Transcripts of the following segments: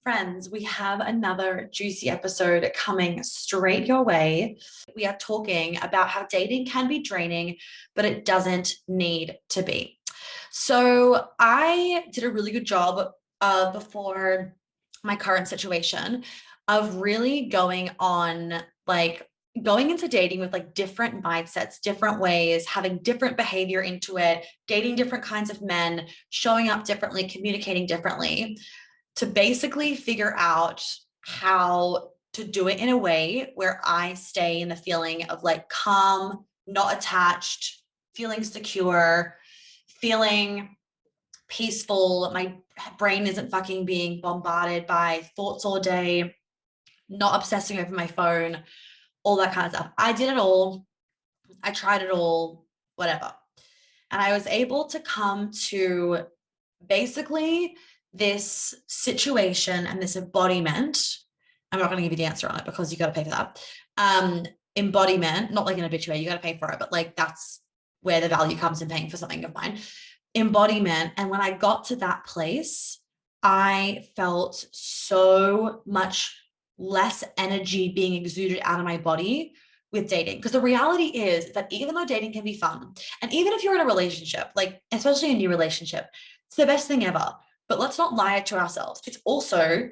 Friends, we have another juicy episode coming straight your way. We are talking about how dating can be draining, but it doesn't need to be. So I did a really good job before my current situation of really going into dating with like different mindsets, different ways, having different behavior into it, dating different kinds of men, showing up differently, communicating differently, to basically figure out how to do it in a way where I stay in the feeling of like calm, not attached, feeling secure, feeling peaceful. My brain isn't fucking being bombarded by thoughts all day, not obsessing over my phone, all that kind of stuff. I did it all. I tried it all, whatever. And I was able to come to basically this situation and this embodiment. I'm not going to give you the answer on it because you got to pay for that. Embodiment, not like an obituary, you got to pay for it, but like that's where the value comes in paying for something of mine. Embodiment. And when I got to that place, I felt so much less energy being exuded out of my body with dating. Because the reality is that even though dating can be fun, and even if you're in a relationship, like especially a new relationship, it's the best thing ever. But let's not lie to ourselves. It's also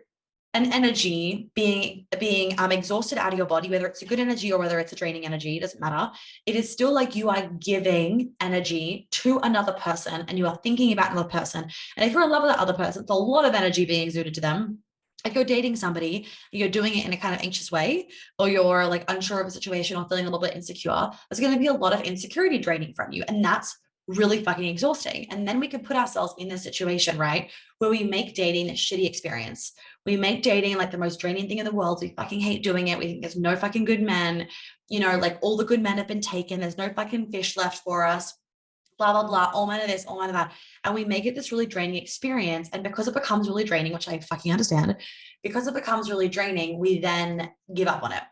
an energy being exhausted out of your body, whether it's a good energy or whether it's a draining energy, it doesn't matter. It is still like you are giving energy to another person and you are thinking about another person. And if you're in love with that other person, it's a lot of energy being exuded to them. If you're dating somebody, you're doing it in a kind of anxious way, or you're like unsure of a situation or feeling a little bit insecure, there's going to be a lot of insecurity draining from you. And that's really fucking exhausting. And then we can put ourselves in this situation, right, where we make dating a shitty experience. We make dating like the most draining thing in the world. We fucking hate doing it. We think there's no fucking good men, like all the good men have been taken. There's no fucking fish left for us, blah, blah, blah, all man of this, all man of that. And we make it this really draining experience. And because it becomes really draining, which I fucking understand, because it becomes really draining, we then give up on it.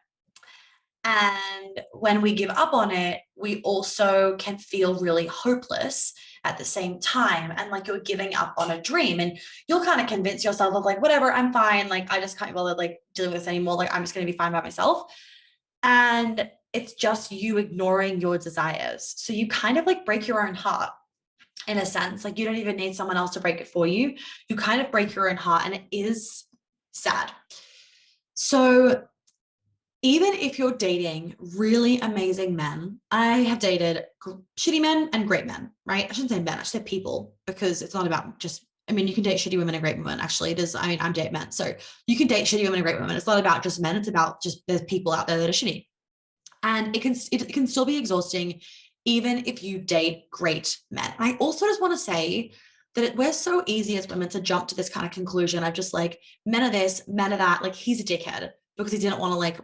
And when we give up on it, we also can feel really hopeless at the same time. And like you're giving up on a dream and you'll kind of convince yourself of like, whatever, I'm fine. Like, I just can't bother like dealing with this anymore. Like, I'm just going to be fine by myself. And it's just you ignoring your desires. So you kind of like break your own heart in a sense. Like you don't even need someone else to break it for you. You kind of break your own heart, and it is sad. So even if you're dating really amazing men, I have dated shitty men and great men, right? I shouldn't say men, I should say people, because it's not about just, you can date shitty women and great women. Actually, it is, I'm date men. So you can date shitty women and great women. It's not about just men. It's about just there's people out there that are shitty. And it can still be exhausting, even if you date great men. And I also just want to say that we're so easy as women to jump to this kind of conclusion of just like, men are this, men are that, like he's a dickhead because he didn't want to like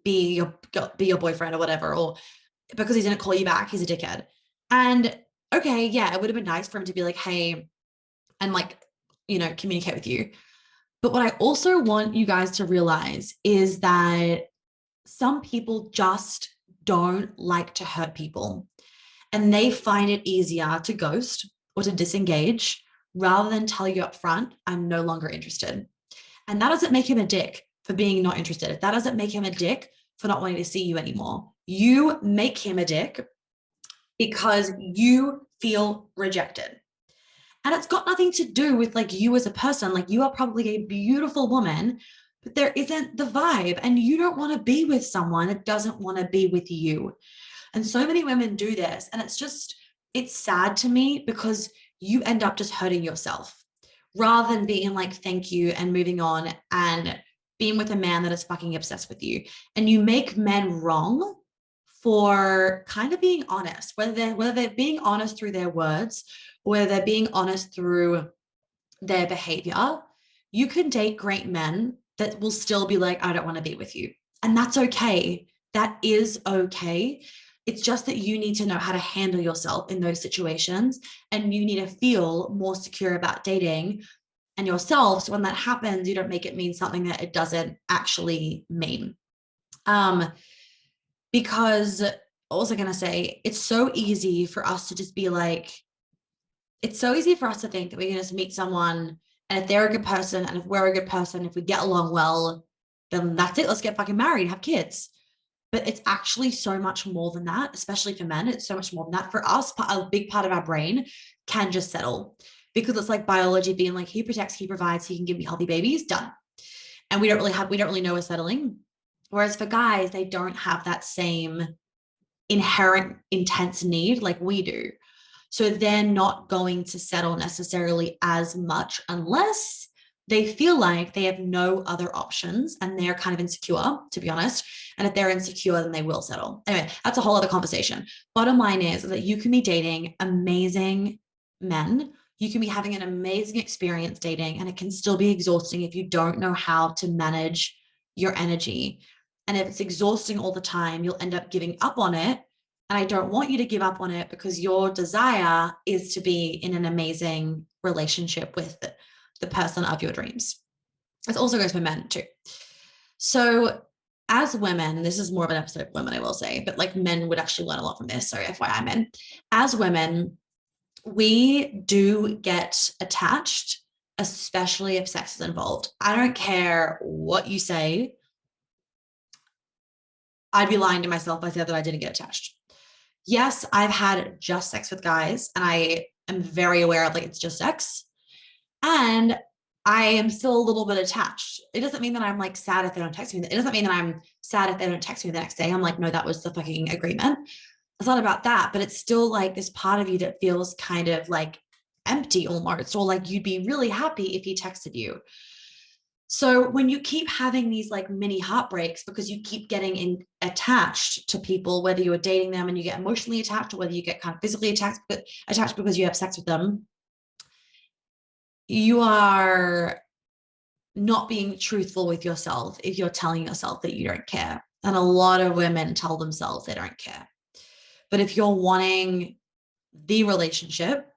be your boyfriend or whatever, or because he didn't call you back, he's a dickhead. And okay, yeah, it would have been nice for him to be like, hey, and like, communicate with you. But what I also want you guys to realize is that some people just don't like to hurt people, and they find it easier to ghost or to disengage rather than tell you up front, I'm no longer interested. And that doesn't make him a dick for being not interested. That doesn't make him a dick for not wanting to see you anymore. You make him a dick because you feel rejected. And it's got nothing to do with like you as a person. Like you are probably a beautiful woman, but there isn't the vibe, and you don't want to be with someone that doesn't want to be with you. And so many women do this. And it's sad to me because you end up just hurting yourself rather than being like, thank you, and moving on and being with a man that is fucking obsessed with you. And you make men wrong for kind of being honest, whether they're being honest through their words, or whether they're being honest through their behavior. You can date great men that will still be like, I don't want to be with you. And that's okay. That is okay. It's just that you need to know how to handle yourself in those situations, and you need to feel more secure about dating and yourself. So when that happens, you don't make it mean something that it doesn't actually mean. Because what was I going to say? It's so easy for us to just be like, it's so easy for us to think that we can just meet someone And if they're a good person, and if we're a good person, if we get along well, then that's it. Let's get fucking married, have kids. But it's actually so much more than that, especially for men. It's so much more than that. For us, a big part of our brain can just settle, because it's like biology being like, he protects, he provides, he can give me healthy babies, done. And we don't really know we're settling. Whereas for guys, they don't have that same inherent intense need like we do. So they're not going to settle necessarily as much unless they feel like they have no other options and they're kind of insecure, to be honest. And if they're insecure, then they will settle. Anyway, that's a whole other conversation. Bottom line is that you can be dating amazing men. You can be having an amazing experience dating, and it can still be exhausting if you don't know how to manage your energy. And if it's exhausting all the time, you'll end up giving up on it. And I don't want you to give up on it, because your desire is to be in an amazing relationship with the person of your dreams. This also goes for men too. So as women, this is more of an episode of women, I will say, but like men would actually learn a lot from this. So FYI men, as women, we do get attached, especially if sex is involved. I don't care what you say. I'd be lying to myself if I said that I didn't get attached. Yes, I've had just sex with guys, and I am very aware of like it's just sex. And I am still a little bit attached. It doesn't mean that I'm like sad if they don't text me. It doesn't mean that I'm sad if they don't text me the next day. I'm like, no, that was the fucking agreement. It's not about that, but it's still like this part of you that feels kind of like empty almost, or like you'd be really happy if he texted you. So when you keep having these like mini heartbreaks because you keep getting attached to people, whether you're dating them and you get emotionally attached, or whether you get kind of physically attached because you have sex with them, you are not being truthful with yourself if you're telling yourself that you don't care. And a lot of women tell themselves they don't care. But if you're wanting the relationship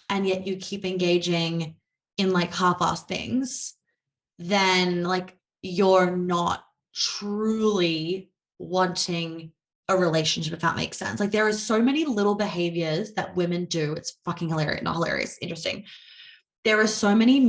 and yet you keep engaging in like half-assed things, then like you're not truly wanting a relationship, if that makes sense. Like there are so many little behaviors that women do. It's fucking hilarious, not hilarious, interesting. There are so many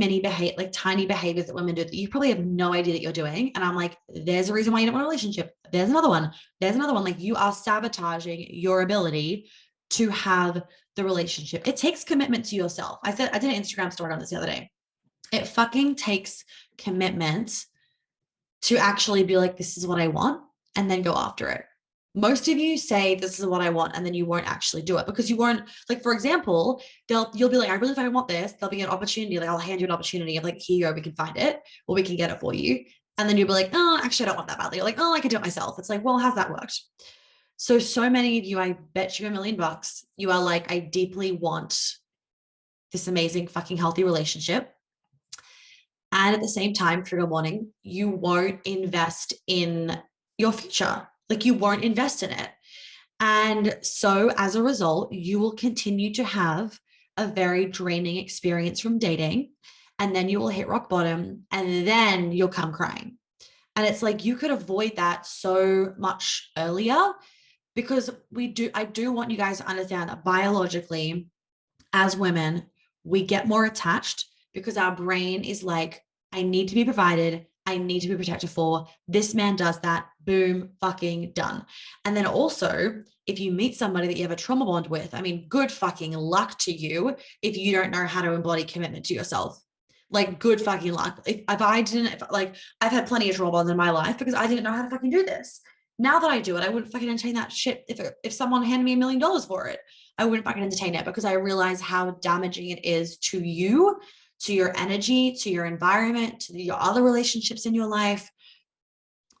like tiny behaviors that women do that you probably have no idea that you're doing. And I'm like, there's a reason why you don't want a relationship. There's another one. There's another one. Like you are sabotaging your ability to have the relationship. It takes commitment to yourself. I did an Instagram story on this the other day. It fucking takes commitment to actually be like, this is what I want, and then go after it. Most of you say this is what I want, and then you won't actually do it because you weren't like, for example, you'll be like, I really fucking want this. There'll be an opportunity. Like I'll hand you an opportunity of like, here you go, we can find it, or we can get it for you. And then you'll be like, oh, actually, I don't want that badly. You're like, oh, I can do it myself. It's like, well, how's that worked? So many of you, I bet you $1 million, you are like, I deeply want this amazing fucking healthy relationship. And at the same time, trigger warning, you won't invest in your future. Like you won't invest in it. And so as a result, you will continue to have a very draining experience from dating. And then you will hit rock bottom, and then you'll come crying. And it's like, you could avoid that so much earlier, because I do want you guys to understand that biologically, as women, we get more attached because our brain is like, I need to be provided. I need to be protected for. This man does that. Boom, fucking done. And then also, if you meet somebody that you have a trauma bond with, I mean, good fucking luck to you if you don't know how to embody commitment to yourself. Like, good fucking luck. I've had plenty of trauma bonds in my life because I didn't know how to fucking do this. Now that I do it, I wouldn't fucking entertain that shit. If someone handed me $1 million for it, I wouldn't fucking entertain it, because I realize how damaging it is to you, to your energy, to your environment, to your other relationships in your life,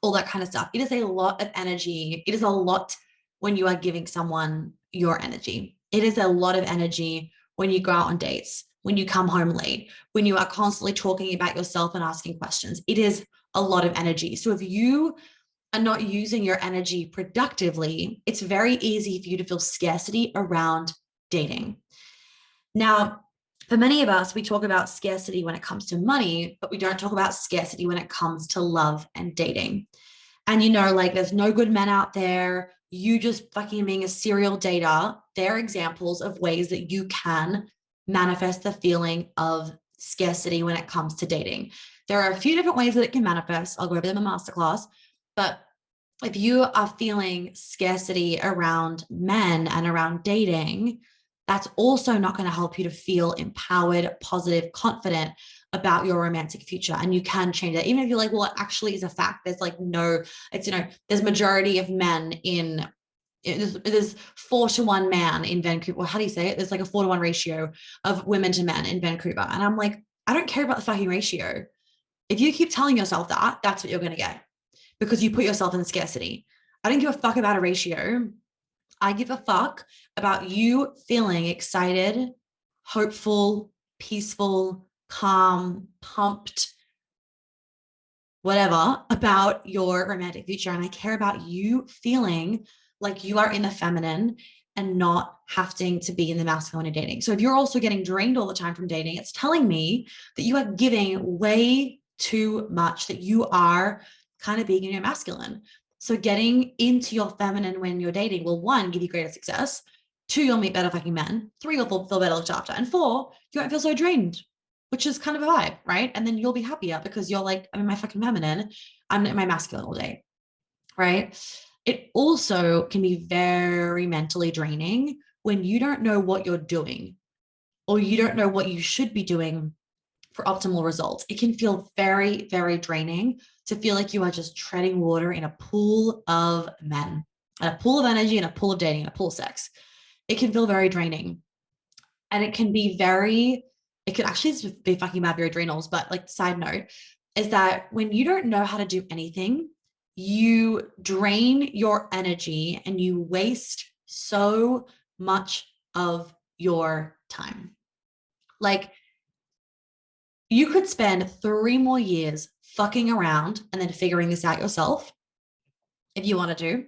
all that kind of stuff. It is a lot of energy. It is a lot when you are giving someone your energy. It is a lot of energy when you go out on dates, when you come home late, when you are constantly talking about yourself and asking questions. It is a lot of energy. So if you are not using your energy productively, it's very easy for you to feel scarcity around dating. Now, for many of us, we talk about scarcity when it comes to money, but we don't talk about scarcity when it comes to love and dating. And, like there's no good men out there. You just fucking being a serial dater. They're examples of ways that you can manifest the feeling of scarcity when it comes to dating. There are a few different ways that it can manifest. I'll go over them in masterclass, but if you are feeling scarcity around men and around dating, that's also not going to help you to feel empowered, positive, confident about your romantic future. And you can change that. Even if you're like, well, it actually is a fact. There's like no, it's, there's majority of men in, there's 4-to-1 man in Vancouver. Well, how do you say it? There's like a 4-to-1 ratio of women to men in Vancouver. And I'm like, I don't care about the fucking ratio. If you keep telling yourself that, that's what you're going to get, because you put yourself in scarcity. I don't give a fuck about a ratio. I give a fuck about you feeling excited, hopeful, peaceful, calm, pumped, whatever, about your romantic future. And I care about you feeling like you are in the feminine and not having to be in the masculine in dating. So if you're also getting drained all the time from dating, it's telling me that you are giving way too much, that you are kind of being in your masculine. So getting into your feminine when you're dating will, 1, give you greater success. 2, you'll meet better fucking men. 3, you'll feel better looked after. And 4, you won't feel so drained, which is kind of a vibe, right? And then you'll be happier because you're like, I'm in my fucking feminine. I'm in my masculine all day, right? It also can be very mentally draining when you don't know what you're doing or you don't know what you should be doing for optimal results. It can feel very, very draining to feel like you are just treading water in a pool of men, and a pool of energy, and a pool of dating, and a pool of sex. It can feel very draining. And it can be it could actually just be fucking bad for your adrenals. But like, side note is that when you don't know how to do anything, you drain your energy and you waste so much of your time. Like, you could spend 3 more years fucking around and then figuring this out yourself if you wanted to.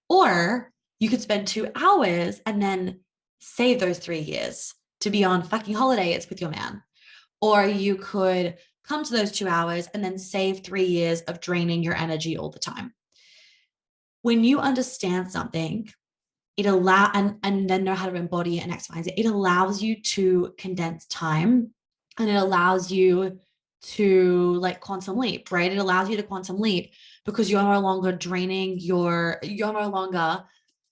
Or you could spend 2 hours and then save those 3 years to be on fucking holidays with your man. Or you could come to those 2 hours and then save 3 years of draining your energy all the time. When you understand something, it and then know how to embody it and X, Y, and Z, it allows you to condense time, and it allows you to like quantum leap, right? It allows you to quantum leap because you're no longer you're no longer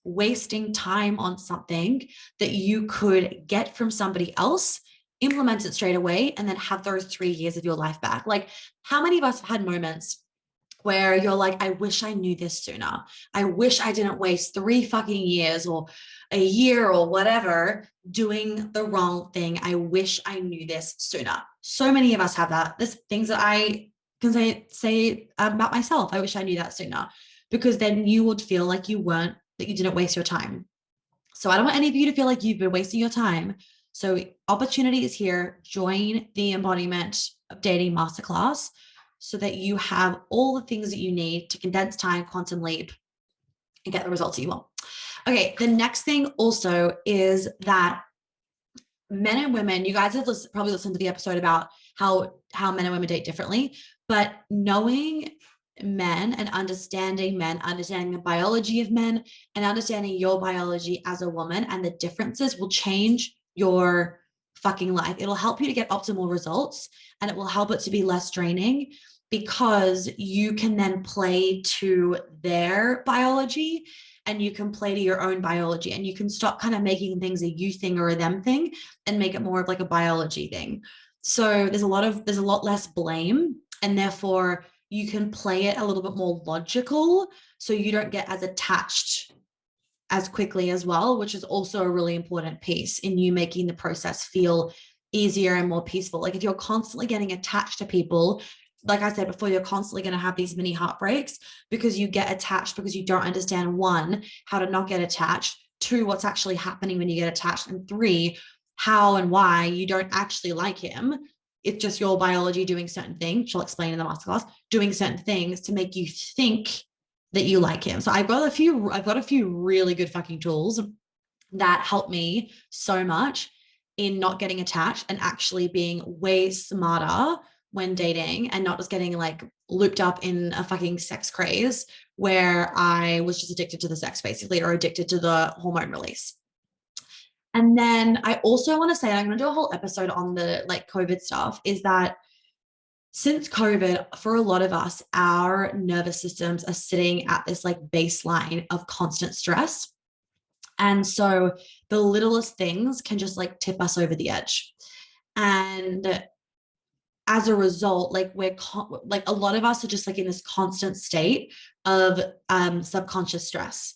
wasting time on something that you could get from somebody else, implement it straight away, and then have those 3 years of your life back. Like, how many of us have had moments where you're like, I wish I knew this sooner. I wish I didn't waste 3 fucking years or a year or whatever doing the wrong thing. I wish I knew this sooner. So many of us have that. There's things that I can say about myself. I wish I knew that sooner, because then you would feel like you didn't waste your time. So I don't want any of you to feel like you've been wasting your time. So opportunity is here. Join the Embodiment of Dating Masterclass so that you have all the things that you need to condense time, quantum leap, and get the results that you want. Okay, the next thing also is that men and women, you guys have probably listened to the episode about how men and women date differently, but knowing men and understanding men, understanding the biology of men, and understanding your biology as a woman and the differences will change your fucking life. It'll help you to get optimal results, and it will help it to be less draining, because you can then play to their biology and you can play to your own biology, and you can stop kind of making things a you thing or a them thing and make it more of like a biology thing. So there's a lot less blame, and therefore you can play it a little bit more logical, so you don't get as attached as quickly as well, which is also a really important piece in you making the process feel easier and more peaceful. Like, if you're constantly getting attached to people, like I said before, you're constantly going to have these mini heartbreaks because you get attached because you don't understand, 1, how to not get attached, 2, what's actually happening when you get attached, and 3, how and why you don't actually like him. It's just your biology doing certain things. She'll explain in the masterclass, doing certain things to make you think that you like him. So I've got a few really good fucking tools that help me so much in not getting attached and actually being way smarter when dating, and not just getting like looped up in a fucking sex craze where I was just addicted to the sex, basically, or addicted to the hormone release. And then I also want to say, I'm going to do a whole episode on the like COVID stuff, is that since COVID, for a lot of us, our nervous systems are sitting at this like baseline of constant stress. And so the littlest things can just like tip us over the edge. And as a result, like like a lot of us are just like in this constant state of subconscious stress.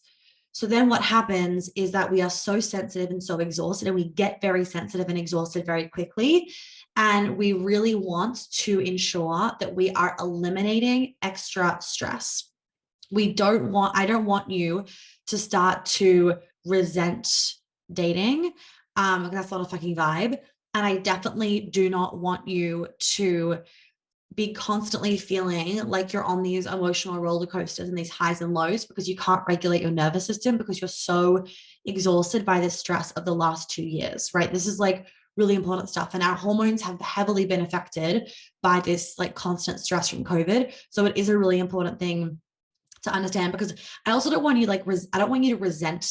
So then what happens is that we are so sensitive and so exhausted, and we get very sensitive and exhausted very quickly. And we really want to ensure that we are eliminating extra stress. I don't want you to start to resent dating. That's not a fucking vibe. And I definitely do not want you to be constantly feeling like you're on these emotional roller coasters and these highs and lows because you can't regulate your nervous system because you're so exhausted by the stress of the last 2 years, right? This is like really important stuff. And our hormones have heavily been affected by this like constant stress from COVID. So it is a really important thing to understand, because I also don't want you like, I don't want you to resent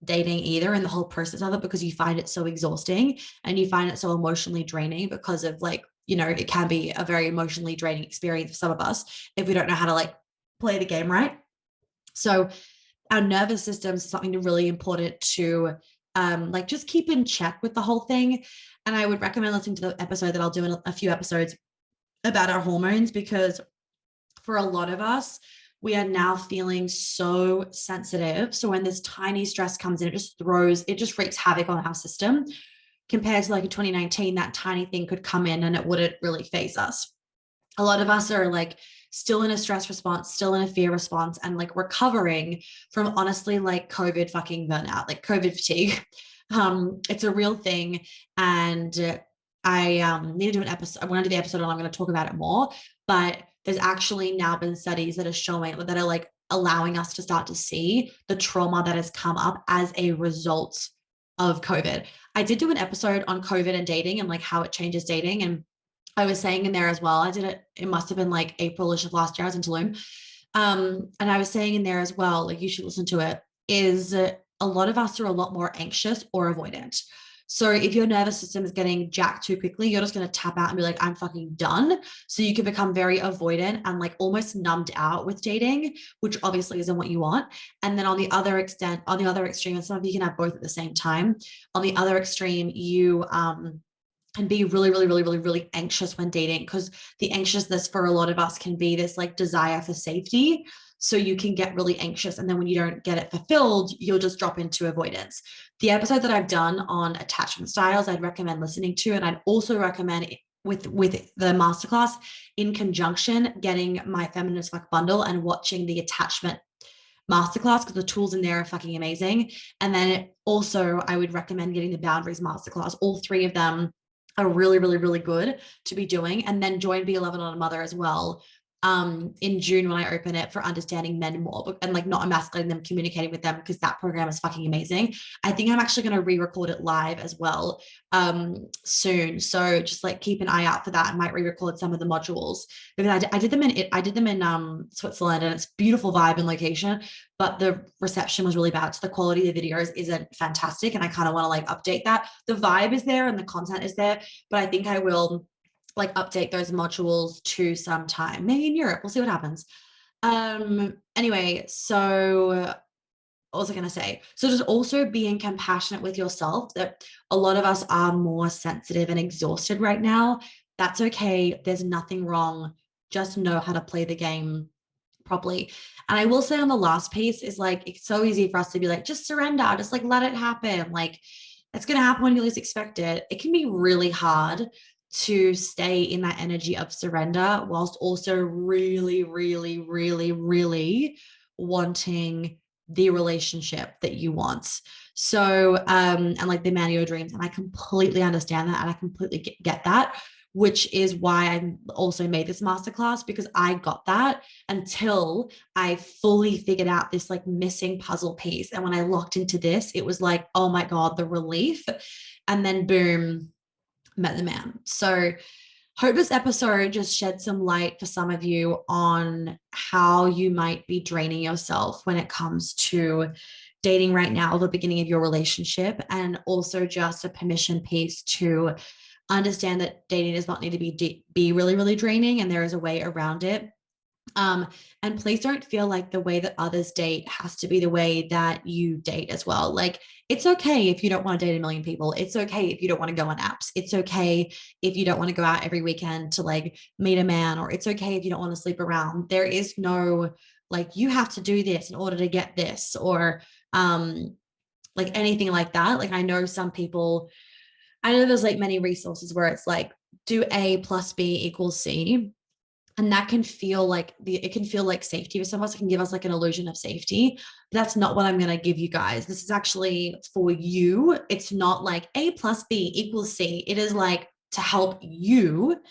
dating either and the whole process of it, because you find it so exhausting and you find it so emotionally draining because of like, you know, it can be a very emotionally draining experience for some of us if we don't know how to like play the game right. So our nervous system is something really important to like just keep in check with the whole thing. And I would recommend listening to the episode that I'll do in a few episodes about our hormones, because for a lot of us, we are now feeling so sensitive. So when this tiny stress comes in, it just wreaks havoc on our system. Compared to like in 2019, that tiny thing could come in and it wouldn't really phase us. A lot of us are like still in a stress response, still in a fear response, and like recovering from honestly like COVID fucking burnout, like COVID fatigue. It's a real thing. And I need to do an episode. I want to do the episode and I'm going to talk about it more. But there's actually now been studies that are showing that are like allowing us to start to see the trauma that has come up as a result of COVID. I did do an episode on COVID and dating and like how it changes dating. And I was saying in there as well, it must have been like April-ish of last year. I was in Tulum. And I was saying in there as well, like you should listen to it, is a lot of us are a lot more anxious or avoidant. So if your nervous system is getting jacked too quickly, you're just going to tap out and be like, I'm fucking done. So you can become very avoidant and like almost numbed out with dating, which obviously isn't what you want. And then on the other extreme, and some of you can have both at the same time. On the other extreme, you can be really, really, really, really, really anxious when dating, because the anxiousness for a lot of us can be this like desire for safety. So you can get really anxious. And then when you don't get it fulfilled, you'll just drop into avoidance. The episode that I've done on attachment styles, I'd recommend listening to. And I'd also recommend with the masterclass in conjunction, getting my Feminine as Fuck bundle and watching the attachment masterclass, because the tools in there are fucking amazing. And then also I would recommend getting the boundaries masterclass. All three of them are really, really, really good to be doing. And then join Be a Lover Not a Mother as well in June when I open it, for understanding men more and like not emasculating them, communicating with them, because that program is fucking amazing. I think I'm actually going to re-record it live as well soon. So just like keep an eye out for that. I might re-record some of the modules, because I did them in Switzerland, and it's beautiful vibe and location, but the reception was really bad. So the quality of the videos isn't fantastic. And I kind of want to like update that. The vibe is there and the content is there, but I think I will like update those modules to some time, maybe in Europe. We'll see what happens. Anyway, so what was I going to say? So just also being compassionate with yourself, that a lot of us are more sensitive and exhausted right now. That's okay. There's nothing wrong. Just know how to play the game properly. And I will say on the last piece is like, it's so easy for us to be like, just surrender, just like let it happen. Like it's going to happen when you least expect it. It can be really hard to stay in that energy of surrender whilst also really, really, really, really wanting the relationship that you want. So, and like the man of your dreams. And I completely understand that. And I completely get that, which is why I also made this masterclass, because I got that until I fully figured out this like missing puzzle piece. And when I locked into this, it was like, oh my God, the relief. And then boom, met the man. So hope this episode just shed some light for some of you on how you might be draining yourself when it comes to dating right now, the beginning of your relationship, and also just a permission piece to understand that dating does not need to be really, really draining, and there is a way around it. And please don't feel like the way that others date has to be the way that you date as well. Like, it's okay if you don't want to date a million people. It's okay if you don't want to go on apps. It's okay if you don't want to go out every weekend to like meet a man, or it's okay if you don't want to sleep around. There is no like, you have to do this in order to get this, or like anything like that. Like, I know some people, I know there's like many resources where it's like, do A plus B equals C. And that can feel like it can feel like safety for some of us. It can give us like an illusion of safety. But that's not what I'm going to give you guys. This is actually for you. It's not like A plus B equals C. It is like to help you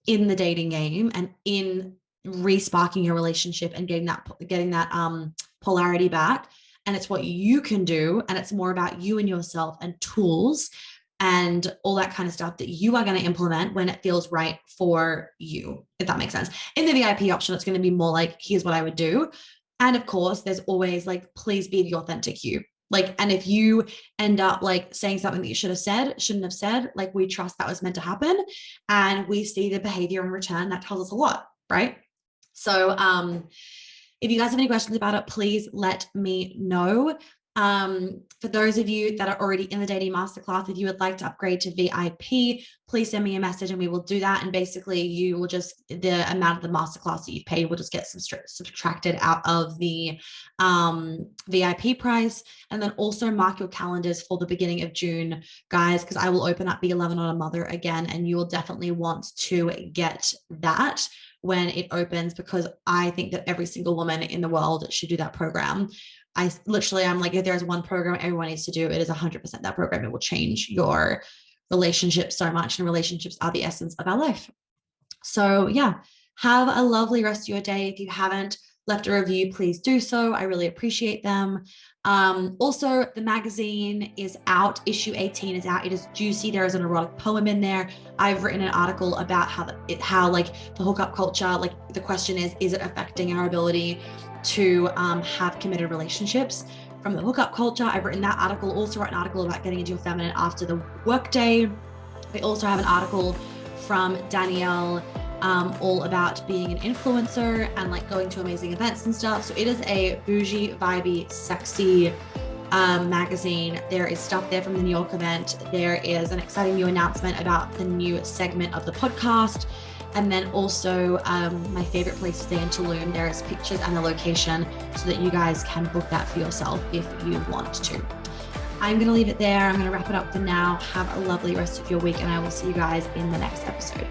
in the dating game and in re-sparking your relationship and getting that polarity back. And it's what you can do. And it's more about you and yourself and tools and all that kind of stuff that you are going to implement when it feels right for you, if that makes sense. In the VIP option, it's going to be more like, here's what I would do. And of course, there's always like, please be the authentic you. Like, and if you end up like saying something that you shouldn't have said, like, we trust that was meant to happen, and we see the behavior in return, that tells us a lot, right? So if you guys have any questions about it, please let me know. For those of you that are already in the dating masterclass, if you would like to upgrade to VIP, please send me a message and we will do that. And basically you will just, the amount of the masterclass that you've paid will just get subtracted out of the VIP price. And then also mark your calendars for the beginning of June, guys, because I will open up Be 11 on a Mother again, and you will definitely want to get that when it opens, because I think that every single woman in the world should do that program. I'm like, if there's one program everyone needs to do, it is 100% that program. It will change your relationship so much, and relationships are the essence of our life. So yeah, have a lovely rest of your day. If you haven't left a review, please do so. I really appreciate them. Also, the magazine is out. Issue 18 is out. It is juicy. There is an erotic poem in there. I've written an article about how like the hookup culture, like the question is it affecting our ability to have committed relationships from the hookup culture? I've written that article. Also wrote an article about getting into your feminine after the workday. We also have an article from Danielle all about being an influencer and like going to amazing events and stuff. So it is a bougie, vibey, sexy magazine. There is stuff there from the New York event. There is an exciting new announcement about the new segment of the podcast. And then also my favorite place to stay in Tulum. There is pictures and the location so that you guys can book that for yourself if you want to. I'm going to leave it there. I'm going to wrap it up for now. Have a lovely rest of your week, and I will see you guys in the next episode.